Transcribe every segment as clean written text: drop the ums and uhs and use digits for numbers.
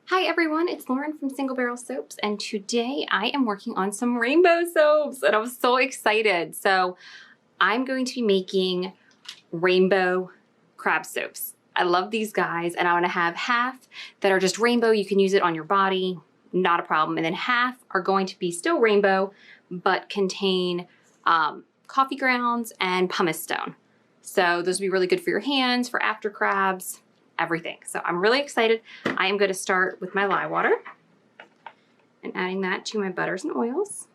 Hi everyone, it's Lauren from Single Barrel Soaps, and today I am working on some rainbow soaps and I'm so excited. So I'm going to be making rainbow crab soaps. I love these guys, and I'm gonna have half that are just rainbow. You can use it on your body, not a problem. And then half are going to be still rainbow, but contain coffee grounds and pumice stone. So those will be really good for your hands, for after crabs, everything. So I'm really excited. I am going to start with my lye water and adding that to my butters and oils.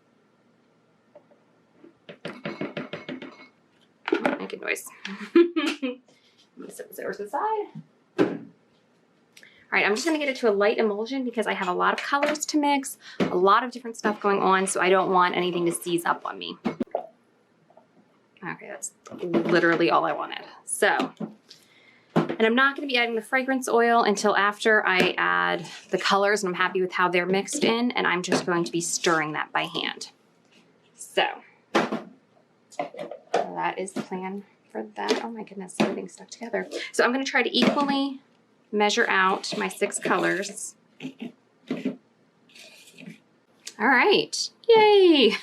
Oh, make a noise. I'm going to set this over to the side. All right, I'm just going to get it to a light emulsion because I have a lot of colors to mix, a lot of different stuff going on, so I don't want anything to seize up on me. Okay, that's literally all I wanted. So, and I'm not going to be adding the fragrance oil until after I add the colors and I'm happy with how they're mixed in, and I'm just going to be stirring that by hand. So that is the plan for that. Oh my goodness, everything's stuck together. So I'm going to try to equally measure out my 6 colors. All right, yay!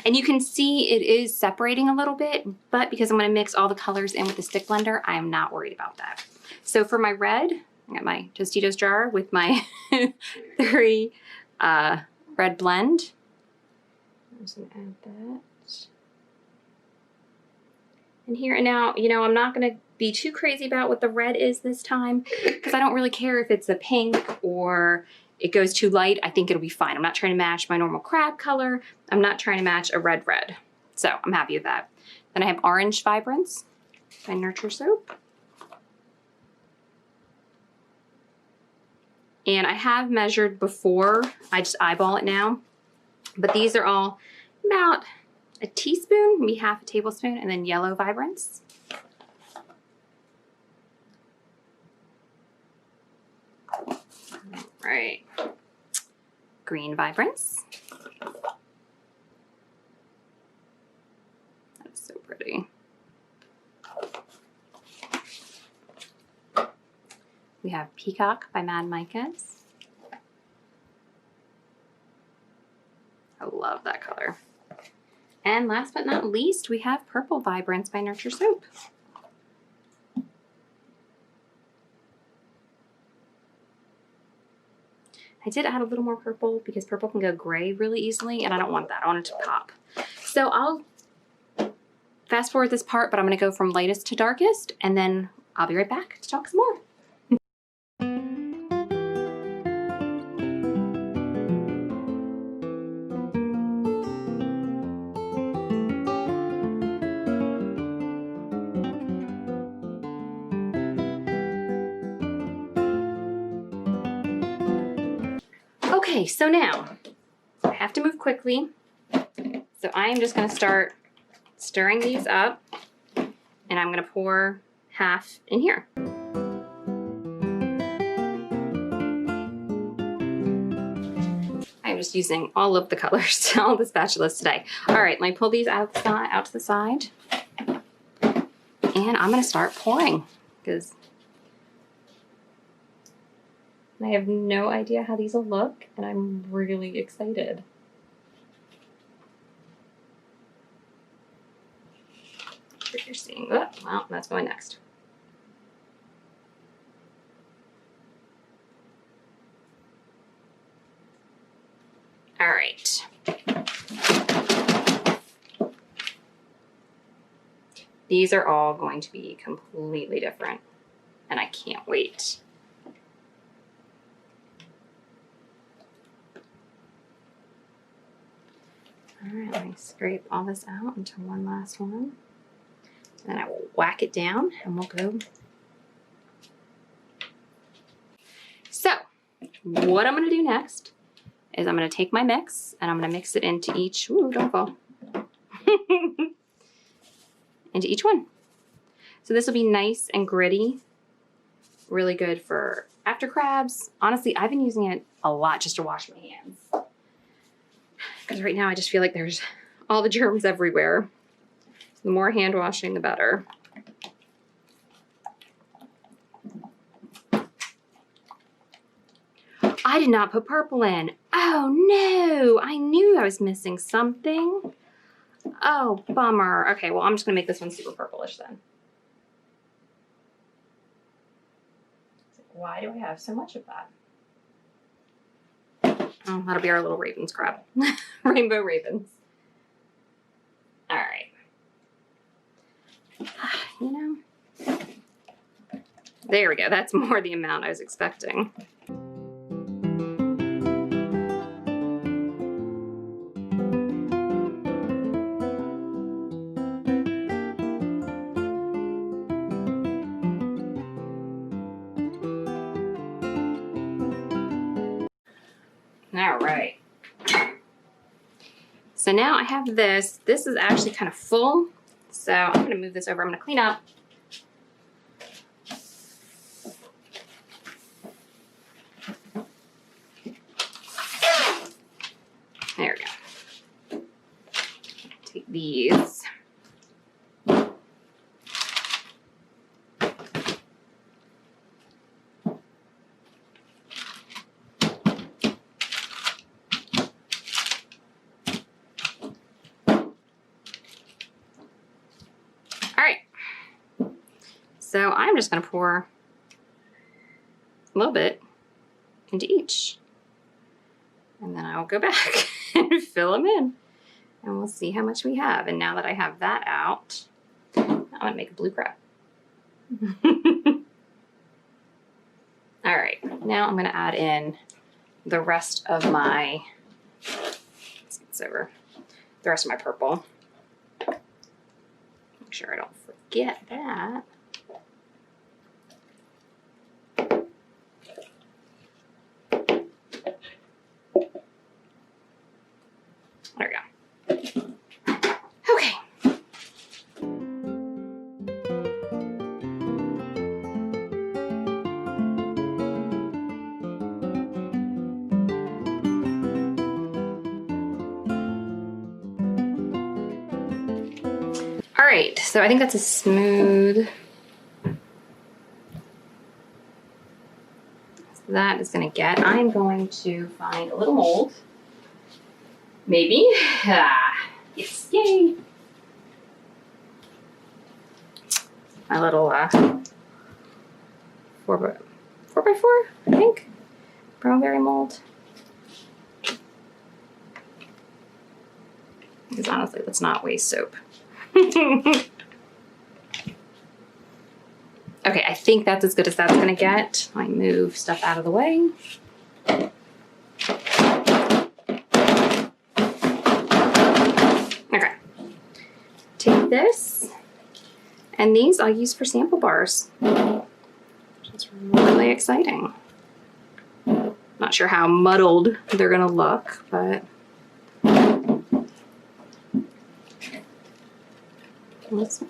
And you can see it is separating a little bit, but because I'm going to mix all the colors in with the stick blender, I am not worried about that. So for my red, I got my Tostitos jar with my 3 red blend. I'm just going to add that in here. And now, you know, I'm not going to be too crazy about what the red is this time because I don't really care if it's a pink or it goes too light. I think it'll be fine. I'm not trying to match my normal crab color. I'm not trying to match a red. So I'm happy with that. Then I have Orange Vibrance by Nurture Soap. And I have measured before. I just eyeball it now. But these are all about a teaspoon, maybe half a tablespoon, and then Yellow Vibrance. Right. Green Vibrance. That's so pretty. We have Peacock by Mad Micas. I love that color. And last but not least, we have Purple Vibrance by Nurture Soap. I did add a little more purple because purple can go gray really easily, and I don't want that. I want it to pop. So I'll fast forward this part, but I'm going to go from lightest to darkest, and then I'll be right back to talk some more. Okay, so now I have to move quickly. So I am just going to start stirring these up, and I'm going to pour half in here. I'm just using all of the colors, all the spatulas today. All right, let me pull these out to the side, and I'm going to start pouring because I have no idea how these will look, and I'm really excited. You're seeing, oh, well, that's going next. All right. These are all going to be completely different, and I can't wait. All right, let me scrape all this out into one last one. And then I will whack it down and we'll go. So what I'm going to do next is I'm going to take my mix and I'm going to mix it into each, ooh, don't fall, into each one. So this will be nice and gritty, really good for after crabs. Honestly, I've been using it a lot just to wash my hands because right now I just feel like there's all the germs everywhere. The more hand washing, the better. I did not put purple in. Oh no, I knew I was missing something. Oh, bummer. Okay, well, I'm just gonna make this one super purplish then. Why do I have so much of that? Oh, that'll be our little ravens crab. Rainbow ravens. All right. You know, there we go. That's more the amount I was expecting. All right. So now I have this. This is actually kind of full. So I'm going to move this over. I'm going to clean up. There we go. Take these. So I'm just going to pour a little bit into each. And then I'll go back and fill them in. And we'll see how much we have. And now that I have that out, I'm going to make a blue crab. All right, now I'm going to add in the rest of my, let's get this over, the rest of my purple. Make sure I don't forget that. There we go. Okay. All right, so I think that's a smooth. That is going to get. I'm going to find a little mold. Maybe. Yes, yay. My little 4x4, I think. Brownberry mold. Because honestly, let's not waste soap. Okay, I think that's as good as that's gonna get. I move stuff out of the way. Okay, take this, and these I'll use for sample bars. It's really exciting. Not sure how muddled they're gonna look, but let's see.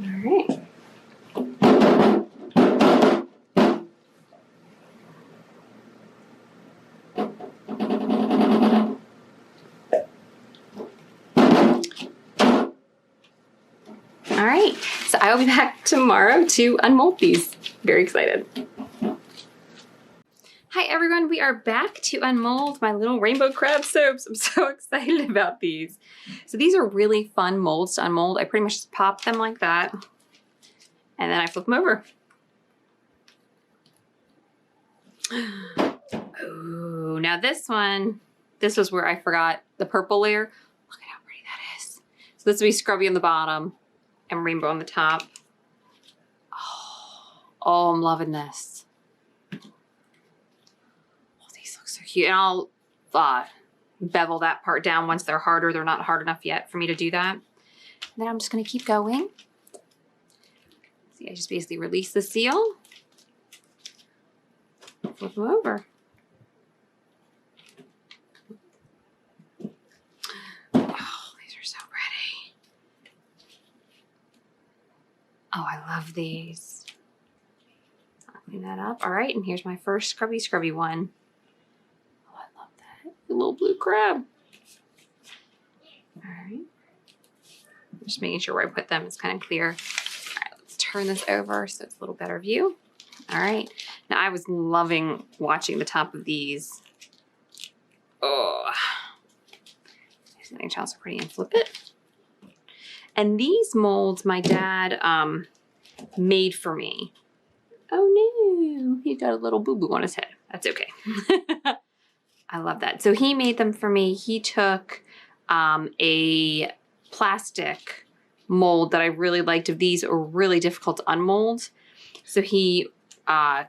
All right. All right, so I will be back tomorrow to unmold these. Very excited. Hi everyone, we are back to unmold my little rainbow crab soaps. I'm so excited about these. So these are really fun molds to unmold. I pretty much just pop them like that, and then I flip them over. Oh, now this one, this was where I forgot the purple layer. Look at how pretty that is. So this will be scrubby on the bottom and rainbow on the top. Oh, I'm loving this. Oh, these look so cute. And I'll bevel that part down once they're harder. They're not hard enough yet for me to do that. And then I'm just gonna keep going. See, I just basically release the seal, flip them over. Oh, these are so pretty. Oh, I love these. I'll clean that up. All right, and here's my first scrubby one. Oh, I love that. The little blue crab. All right. Just making sure where I put them is kind of clear. All right, let's turn turn this over so it's a little better view. All right. Now I was loving watching the top of these. Oh, something else pretty and flip it. And these molds my dad made for me. Oh no, he got a little boo-boo on his head. That's okay. I love that. So he made them for me. He took a plastic mold that I really liked of these are really difficult to unmold. So he, I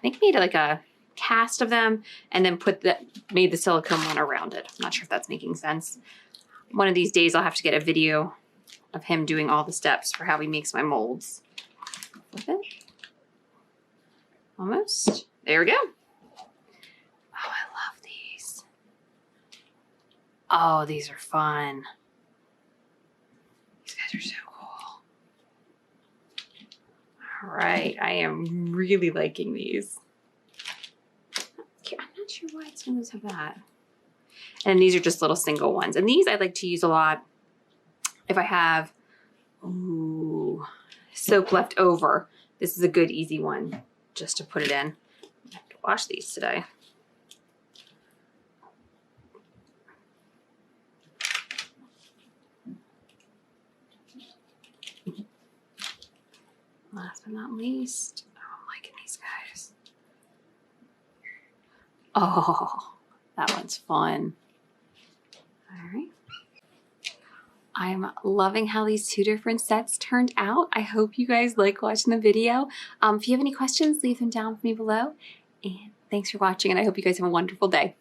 think made like a cast of them and then made the silicone one around it. I'm not sure if that's making sense. One of these days I'll have to get a video of him doing all the steps for how he makes my molds. Flip it. Almost. There we go. Oh, I love these. Oh, these are fun. These guys are so cool. All right, I am really liking these. I'm not sure why some of those have that. And these are just little single ones. And these I like to use a lot if I have soap left over. This is a good easy one just to put it in. I have to wash these today. Last but not least, I'm liking these guys. Oh, that one's fun. All right. I'm loving how these two different sets turned out. I hope you guys like watching the video. If you have any questions, leave them down for me below. And thanks for watching, and I hope you guys have a wonderful day.